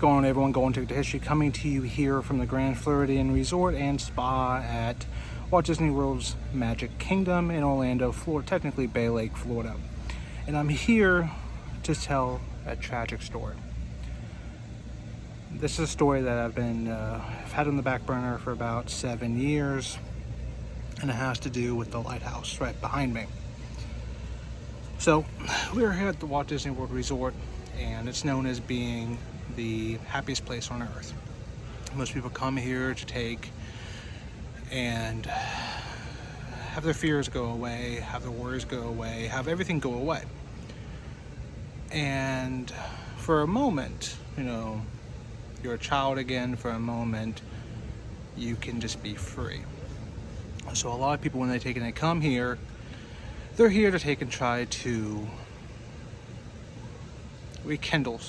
going on, everyone? Going to history, coming to you here from the Grand Floridian Resort and Spa at Walt Disney World's Magic Kingdom in Orlando, Florida, technically Bay Lake, Florida. And I'm here to tell a tragic story. This is a story that I've had on the back burner for about 7 years, and it has to do with the lighthouse right behind me. So we're here at the Walt Disney World Resort, and it's known as being the happiest place on earth. Most people come here to take and have their fears go away, have their worries go away, have everything go away. And for a moment, you're a child again. For a moment, you can just be free. So a lot of people, when they come here, they're here to take and try to rekindle,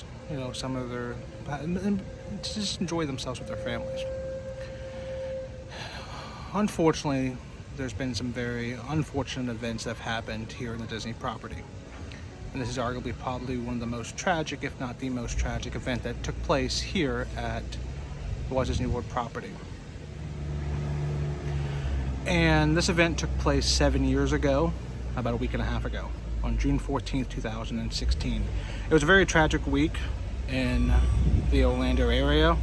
some of their, and to just enjoy themselves with their families. Unfortunately, there's been some very unfortunate events that have happened here in the Disney property. And this is arguably probably one of the most tragic, if not the most tragic event that took place here at the Walt Disney World property. And this event took place 7 years ago, about a week and a half ago, on June 14th, 2016. It was a very tragic week in the Orlando area,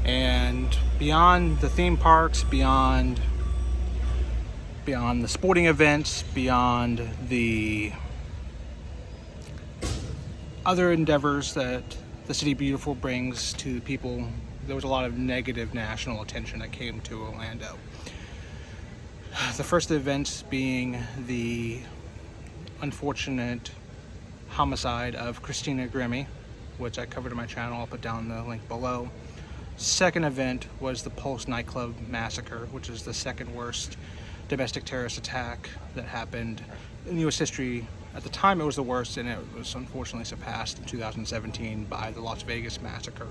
and beyond the theme parks, beyond the sporting events, beyond the other endeavors that the City Beautiful brings to people, there was a lot of negative national attention that came to Orlando. The first events being the unfortunate homicide of Christina Grimm, which I covered on my channel. I'll put down the link below. Second event was the Pulse nightclub massacre, which is the second worst domestic terrorist attack that happened in U.S. history. At the time it was the worst, and it was unfortunately surpassed in 2017 by the Las Vegas massacre.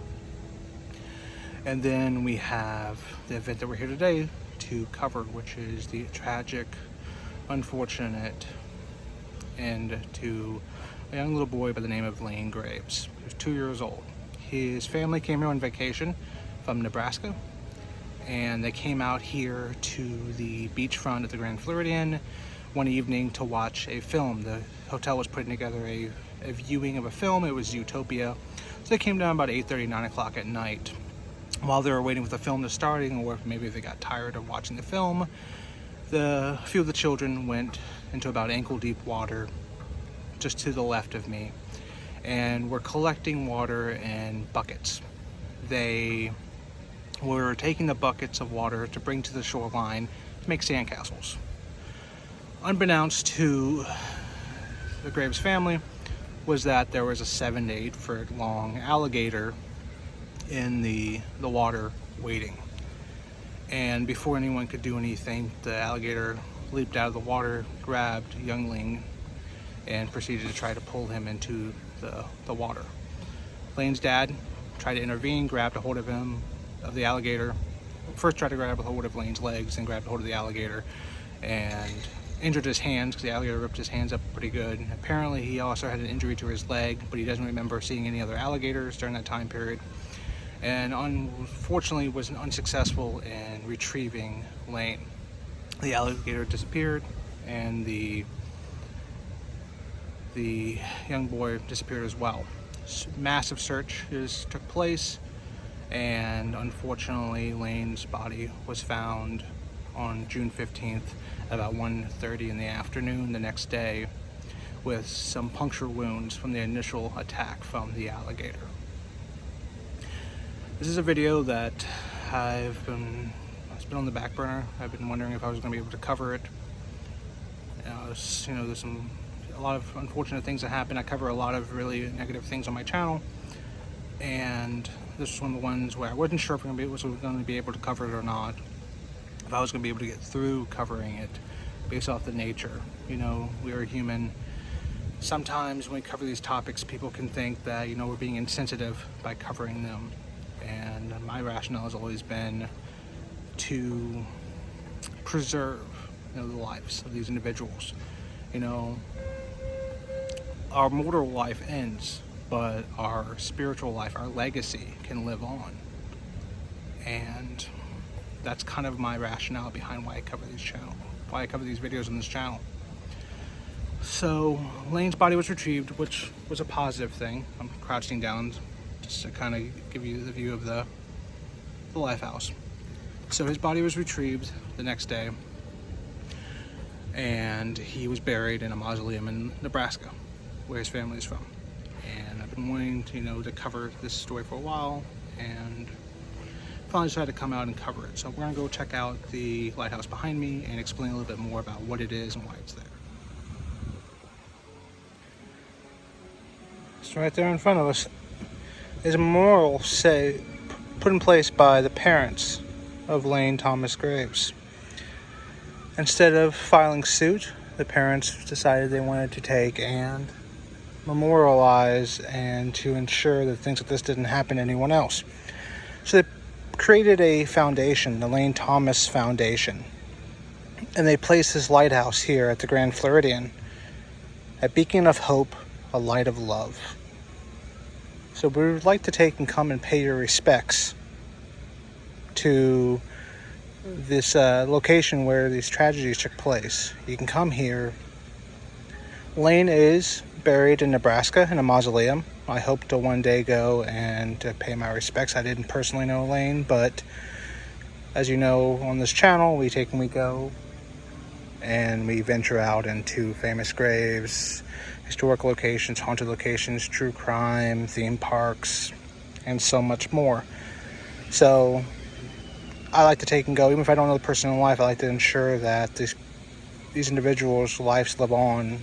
And then we have the event that we're here today to cover, which is the tragic, unfortunate end to a young little boy by the name of Lane Graves. He was 2 years old. His family came here on vacation from Nebraska, and they came out here to the beachfront at the Grand Floridian one evening to watch a film. The hotel was putting together a viewing of a film. It was Utopia. So they came down about 8:30, 9 o'clock at night. While they were waiting for the film to start, or maybe they got tired of watching the film, a few of the children went into about ankle-deep water just to the left of me, and were collecting water in buckets. They were taking the buckets of water to bring to the shoreline to make sandcastles. Unbeknownst to the Graves family was that there was a 7 to 8 foot long alligator in the water waiting. And before anyone could do anything, the alligator leaped out of the water, grabbed youngling, and proceeded to try to pull him into the water. Lane's dad tried to intervene, grabbed a hold of the alligator. First tried to grab a hold of Lane's legs, then grabbed a hold of the alligator and injured his hands, because the alligator ripped his hands up pretty good. And apparently he also had an injury to his leg, but he doesn't remember seeing any other alligators during that time period. And unfortunately was unsuccessful in retrieving Lane. The alligator disappeared, and the young boy disappeared as well. Massive searches took place, and unfortunately Lane's body was found on June 15th at about 1:30 in the afternoon the next day, with some puncture wounds from the initial attack from the alligator. This is a video that it's been on the back burner. I've been wondering if I was going to be able to cover it. There's a lot of unfortunate things that happen. I cover a lot of really negative things on my channel, and this was one of the ones where I wasn't sure if I was going to be able to cover it or not. If I was going to be able to get through covering it based off the nature. We are human. Sometimes when we cover these topics, people can think that, we're being insensitive by covering them. And my rationale has always been to preserve, the lives of these individuals. Our mortal life ends, but our spiritual life, our legacy can live on. And that's kind of my rationale behind why I cover these videos on this channel. So Lane's body was retrieved, which was a positive thing. I'm crouching down just to kind of give you the view of the lifehouse. So his body was retrieved the next day, and he was buried in a mausoleum in Nebraska, where his family is from. And I've been wanting to, to cover this story for a while, and finally decided to come out and cover it. So we're gonna go check out the lighthouse behind me and explain a little bit more about what it is and why it's there. It's right there in front of us. There's a memorial put in place by the parents of Lane Thomas Graves. Instead of filing suit, the parents decided they wanted to take and memorialize and to ensure that things like this didn't happen to anyone else. So they created a foundation, the Lane Thomas Foundation, and they placed this lighthouse here at the Grand Floridian, a beacon of hope, a light of love. So we would like to take and come and pay your respects to this location where these tragedies took place. You can come here. Lane is buried in Nebraska in a mausoleum. I hope to one day go and to pay my respects. I didn't personally know Lane, but as you know, on this channel, we take and we go and we venture out into famous graves, historic locations, haunted locations, true crime, theme parks, and so much more. So I like to take and go, even if I don't know the person in life. I like to ensure that these individuals' lives live on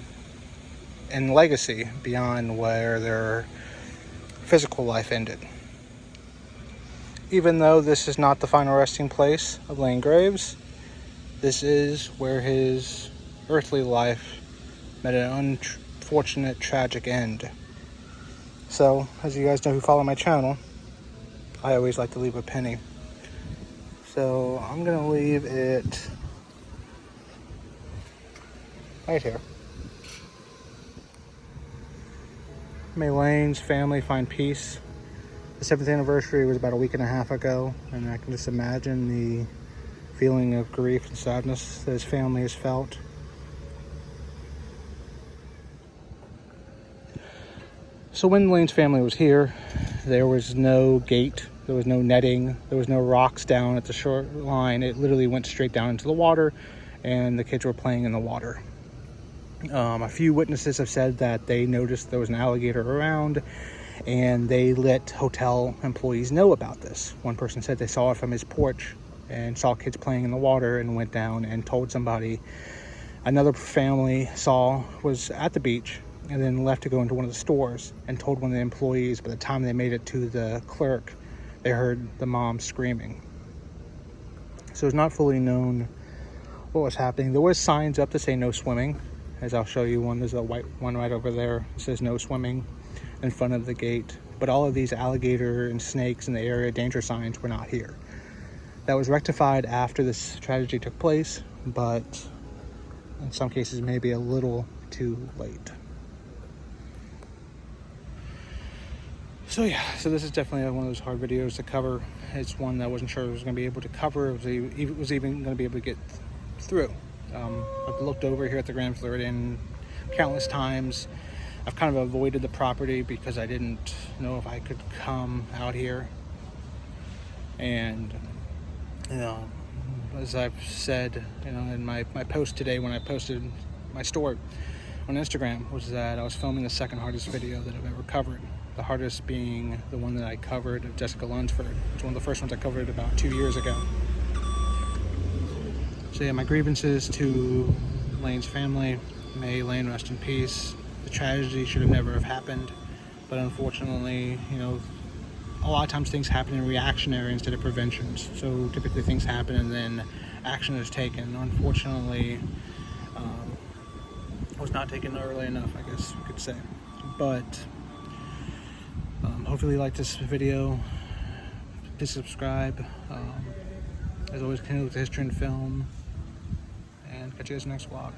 in legacy beyond where their physical life ended. Even though this is not the final resting place of Lane Graves, this is where his earthly life met an unfortunate, tragic end. So, as you guys know who follow my channel, I always like to leave a penny. So, I'm going to leave it right here. May Lane's family find peace. The 7th anniversary was about a week and a half ago, and I can just imagine the feeling of grief and sadness that his family has felt. So when Lane's family was here, there was no gate, there was no netting, there was no rocks down at the shoreline. It literally went straight down into the water, and the kids were playing in the water. A few witnesses have said that they noticed there was an alligator around, and they let hotel employees know about this. One person said they saw it from his porch and saw kids playing in the water and went down and told somebody. Another family was at the beach and then left to go into one of the stores and told one of the employees. By the time they made it to the clerk, they heard the mom screaming. So it's not fully known what was happening. There was signs up to say no swimming, as I'll show you one. There's a white one right over there. It says no swimming in front of the gate. But all of these alligator and snakes in the area danger signs were not here. That was rectified after this tragedy took place, but in some cases maybe a little too late. So yeah, so this is definitely one of those hard videos to cover. It's one that I wasn't sure I was going to be able to cover, it was even going to be able to get through. I've looked over here at the Grand Floridian countless times. I've kind of avoided the property because I didn't know if I could come out here. And as I've said, in my post today when I posted my story on Instagram, was that I was filming the second hardest video that I've ever covered. The hardest being the one that I covered of Jessica Lunsford. It's one of the first ones I covered about 2 years ago. So yeah, my grievances to Lane's family. May Lane rest in peace. The tragedy should have never have happened, but unfortunately, a lot of times things happen in reactionary instead of preventions. So typically things happen and then action is taken. Unfortunately, was not taken early enough, I guess you could say. But hopefully you like this video. Please subscribe. As always, continue with the history and film. And catch you guys next vlog.